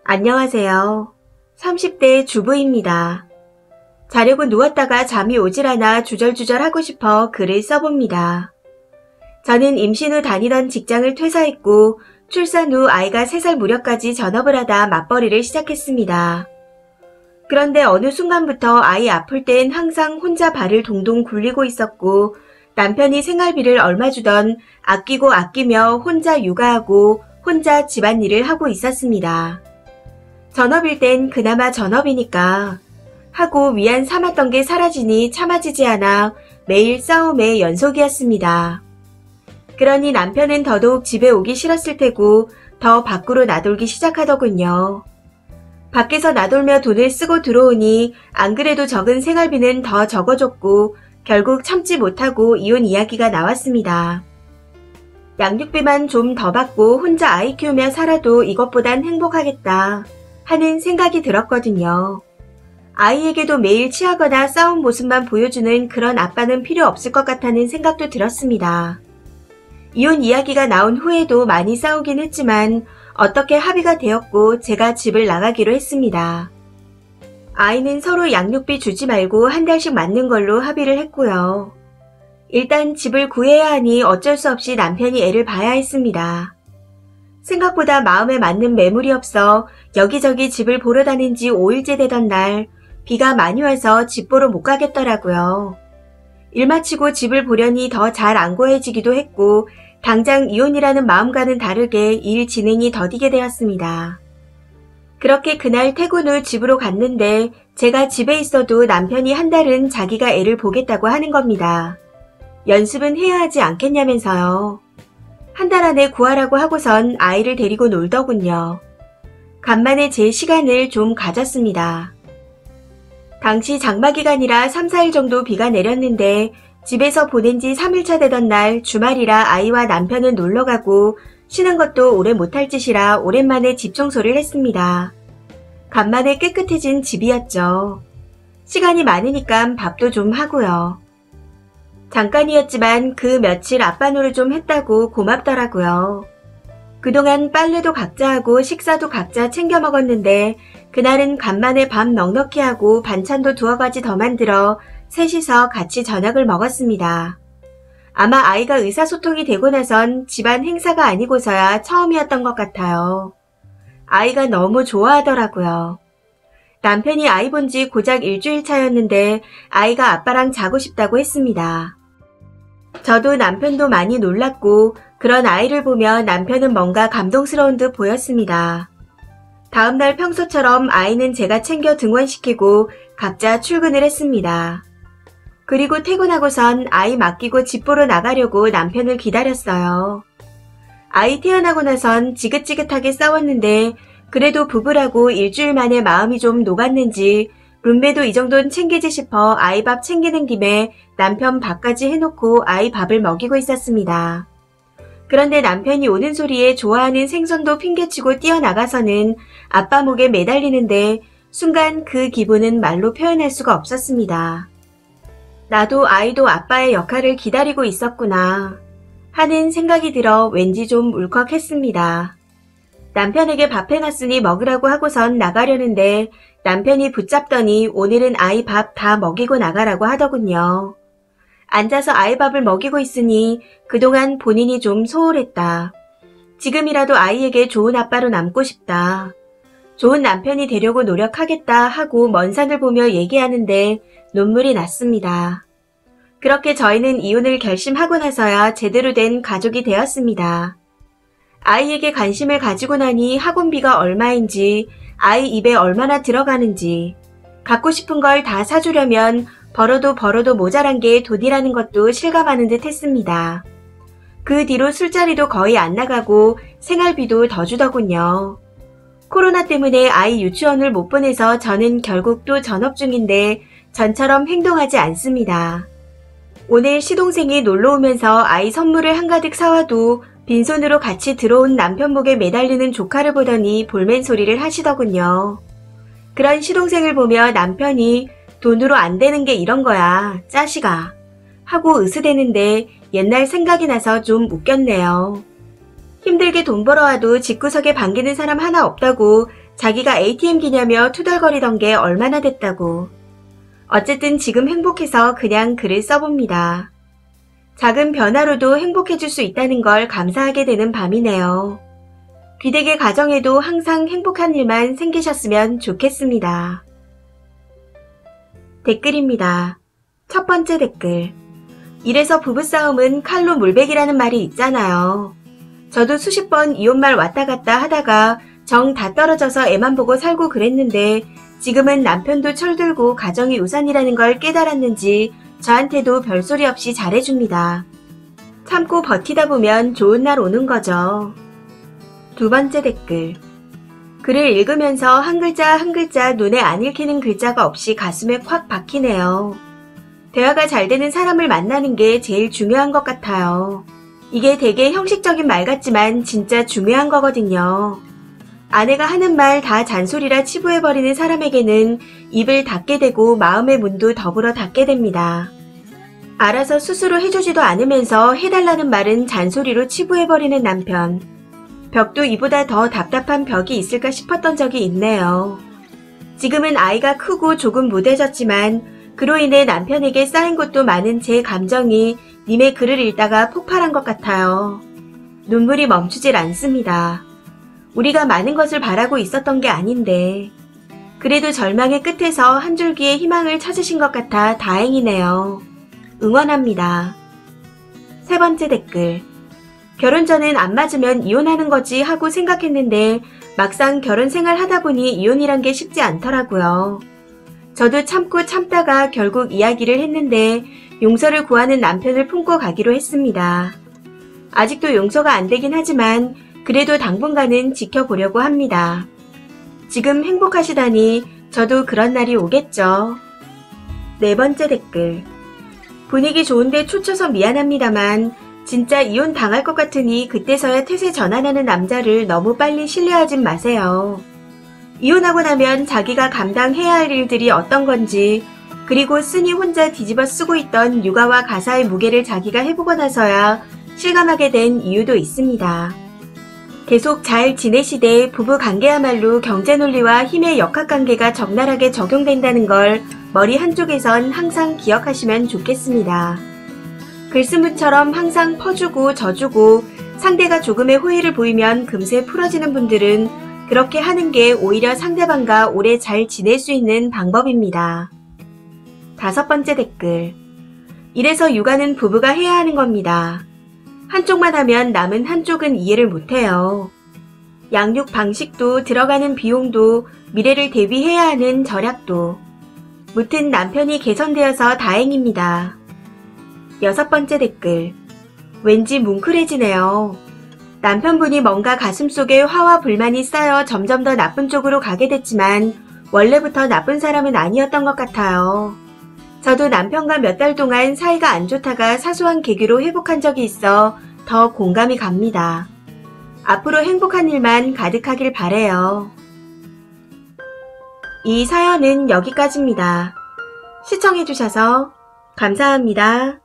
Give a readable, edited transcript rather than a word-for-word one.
안녕하세요. 30대 주부입니다. 자려고 누웠다가 잠이 오질 않아 주절주절 하고 싶어 글을 써봅니다. 저는 임신 후 다니던 직장을 퇴사했고 출산 후 아이가 3살 무렵까지 전업을 하다 맞벌이를 시작했습니다. 그런데 어느 순간부터 아이 아플 땐 항상 혼자 발을 동동 굴리고 있었고 남편이 생활비를 얼마 주던 아끼고 아끼며 혼자 육아하고 혼자 집안일을 하고 있었습니다. 전업일 땐 그나마 전업이니까 하고 위안 삼았던 게 사라지니 참아지지 않아 매일 싸움의 연속이었습니다. 그러니 남편은 더더욱 집에 오기 싫었을 테고 더 밖으로 나돌기 시작하더군요. 밖에서 나돌며 돈을 쓰고 들어오니 안 그래도 적은 생활비는 더 적어줬고 결국 참지 못하고 이혼 이야기가 나왔습니다. 양육비만 좀 더 받고 혼자 아이 키우며 살아도 이것보단 행복하겠다 하는 생각이 들었거든요. 아이에게도 매일 취하거나 싸운 모습만 보여주는 그런 아빠는 필요 없을 것 같다는 생각도 들었습니다. 이혼 이야기가 나온 후에도 많이 싸우긴 했지만 어떻게 합의가 되었고 제가 집을 나가기로 했습니다. 아이는 서로 양육비 주지 말고 한 달씩 맞는 걸로 합의를 했고요. 일단 집을 구해야 하니 어쩔 수 없이 남편이 애를 봐야 했습니다. 생각보다 마음에 맞는 매물이 없어 여기저기 집을 보러 다닌 지 5일째 되던 날 비가 많이 와서 집 보러 못 가겠더라고요. 일 마치고 집을 보려니 더 잘 안 구해지기도 했고 당장 이혼이라는 마음과는 다르게 일 진행이 더디게 되었습니다. 그렇게 그날 퇴근 후 집으로 갔는데 제가 집에 있어도 남편이 한 달은 자기가 애를 보겠다고 하는 겁니다. 연습은 해야 하지 않겠냐면서요. 한 달 안에 구하라고 하고선 아이를 데리고 놀더군요. 간만에 제 시간을 좀 가졌습니다. 당시 장마기간이라 3, 4일 정도 비가 내렸는데 집에서 보낸 지 3일차 되던 날 주말이라 아이와 남편은 놀러가고 쉬는 것도 오래 못할 짓이라 오랜만에 집 청소를 했습니다. 간만에 깨끗해진 집이었죠. 시간이 많으니까 밥도 좀 하고요. 잠깐이었지만 그 며칠 아빠 노릇 좀 했다고 고맙더라고요. 그동안 빨래도 각자 하고 식사도 각자 챙겨 먹었는데 그날은 간만에 밥 넉넉히 하고 반찬도 2가지 더 만들어 셋이서 같이 저녁을 먹었습니다. 아마 아이가 의사소통이 되고 나선 집안 행사가 아니고서야 처음이었던 것 같아요. 아이가 너무 좋아하더라고요. 남편이 아이 본 지 고작 일주일 차였는데 아이가 아빠랑 자고 싶다고 했습니다. 저도 남편도 많이 놀랐고 그런 아이를 보며 남편은 뭔가 감동스러운 듯 보였습니다. 다음날 평소처럼 아이는 제가 챙겨 등원시키고 각자 출근을 했습니다. 그리고 퇴근하고선 아이 맡기고 집 보러 나가려고 남편을 기다렸어요. 아이 태어나고 나선 지긋지긋하게 싸웠는데 그래도 부부라고 일주일 만에 마음이 좀 녹았는지 룸메도 이 정도는 챙기지 싶어 아이 밥 챙기는 김에 남편 밥까지 해놓고 아이 밥을 먹이고 있었습니다. 그런데 남편이 오는 소리에 좋아하는 생선도 핑계치고 뛰어나가서는 아빠 목에 매달리는데 순간 그 기분은 말로 표현할 수가 없었습니다. 나도 아이도 아빠의 역할을 기다리고 있었구나 하는 생각이 들어 왠지 좀 울컥했습니다. 남편에게 밥 해놨으니 먹으라고 하고선 나가려는데 남편이 붙잡더니 오늘은 아이 밥 다 먹이고 나가라고 하더군요. 앉아서 아이 밥을 먹이고 있으니 그동안 본인이 좀 소홀했다. 지금이라도 아이에게 좋은 아빠로 남고 싶다. 좋은 남편이 되려고 노력하겠다 하고 먼 산을 보며 얘기하는데 눈물이 났습니다. 그렇게 저희는 이혼을 결심하고 나서야 제대로 된 가족이 되었습니다. 아이에게 관심을 가지고 나니 학원비가 얼마인지, 아이 입에 얼마나 들어가는지, 갖고 싶은 걸 다 사주려면 벌어도 모자란 게 돈이라는 것도 실감하는 듯 했습니다. 그 뒤로 술자리도 거의 안 나가고 생활비도 더 주더군요. 코로나 때문에 아이 유치원을 못 보내서 저는 결국 또 전업 중인데 전처럼 행동하지 않습니다. 오늘 시동생이 놀러 오면서 아이 선물을 한가득 사와도 빈손으로 같이 들어온 남편 목에 매달리는 조카를 보더니 볼멘 소리를 하시더군요. 그런 시동생을 보며 남편이 돈으로 안 되는 게 이런 거야, 짜식아 하고 으스대는데 옛날 생각이 나서 좀 웃겼네요. 힘들게 돈 벌어와도 집구석에 반기는 사람 하나 없다고 자기가 ATM 기냐며 투덜거리던 게 얼마나 됐다고. 어쨌든 지금 행복해서 그냥 글을 써봅니다. 작은 변화로도 행복해질 수 있다는 걸 감사하게 되는 밤이네요. 귀되게 가정에도 항상 행복한 일만 생기셨으면 좋겠습니다. 댓글입니다. 첫 번째 댓글. 이래서 부부싸움은 칼로 물베기라는 말이 있잖아요. 저도 수십 번 이혼말 왔다 갔다 하다가 정 다 떨어져서 애만 보고 살고 그랬는데 지금은 남편도 철들고 가정이 우선이라는 걸 깨달았는지 저한테도 별소리 없이 잘해줍니다. 참고 버티다 보면 좋은 날 오는 거죠. 두 번째 댓글. 글을 읽으면서 한 글자 한 글자 눈에 안 읽히는 글자가 없이 가슴에 콱 박히네요. 대화가 잘 되는 사람을 만나는 게 제일 중요한 것 같아요. 이게 되게 형식적인 말 같지만 진짜 중요한 거거든요. 아내가 하는 말 다 잔소리라 치부해버리는 사람에게는 입을 닫게 되고 마음의 문도 더불어 닫게 됩니다. 알아서 스스로 해주지도 않으면서 해달라는 말은 잔소리로 치부해버리는 남편. 벽도 이보다 더 답답한 벽이 있을까 싶었던 적이 있네요. 지금은 아이가 크고 조금 무뎌졌지만 그로 인해 남편에게 쌓인 것도 많은 제 감정이 님의 글을 읽다가 폭발한 것 같아요. 눈물이 멈추질 않습니다. 우리가 많은 것을 바라고 있었던 게 아닌데 그래도 절망의 끝에서 한 줄기의 희망을 찾으신 것 같아 다행이네요. 응원합니다. 세 번째 댓글. 결혼 전엔 안 맞으면 이혼하는 거지 하고 생각했는데 막상 결혼 생활 하다 보니 이혼이란 게 쉽지 않더라고요. 저도 참고 참다가 결국 이야기를 했는데 용서를 구하는 남편을 품고 가기로 했습니다. 아직도 용서가 안 되긴 하지만 그래도 당분간은 지켜보려고 합니다. 지금 행복하시다니 저도 그런 날이 오겠죠. 네 번째 댓글. 분위기 좋은데 초쳐서 미안합니다만 진짜 이혼 당할 것 같으니 그때서야 태세 전환하는 남자를 너무 빨리 신뢰하진 마세요. 이혼하고 나면 자기가 감당해야 할 일들이 어떤 건지 그리고 쓰니 혼자 뒤집어 쓰고 있던 육아와 가사의 무게를 자기가 해보고 나서야 실감하게 된 이유도 있습니다. 계속 잘 지내시되 부부 관계야말로 경제 논리와 힘의 역학관계가 적나라하게 적용된다는 걸 머리 한쪽에선 항상 기억하시면 좋겠습니다. 글쓰무처럼 항상 퍼주고 져주고 상대가 조금의 호의를 보이면 금세 풀어지는 분들은 그렇게 하는 게 오히려 상대방과 오래 잘 지낼 수 있는 방법입니다. 다섯 번째 댓글. 이래서 육아는 부부가 해야 하는 겁니다. 한쪽만 하면 남은 한쪽은 이해를 못해요. 양육 방식도 들어가는 비용도 미래를 대비해야 하는 절약도. 무튼 남편이 개선되어서 다행입니다. 여섯 번째 댓글. 왠지 뭉클해지네요. 남편분이 뭔가 가슴속에 화와 불만이 쌓여 점점 더 나쁜 쪽으로 가게 됐지만 원래부터 나쁜 사람은 아니었던 것 같아요. 저도 남편과 몇 달 동안 사이가 안 좋다가 사소한 계기로 회복한 적이 있어 더 공감이 갑니다. 앞으로 행복한 일만 가득하길 바래요. 이 사연은 여기까지입니다. 시청해주셔서 감사합니다.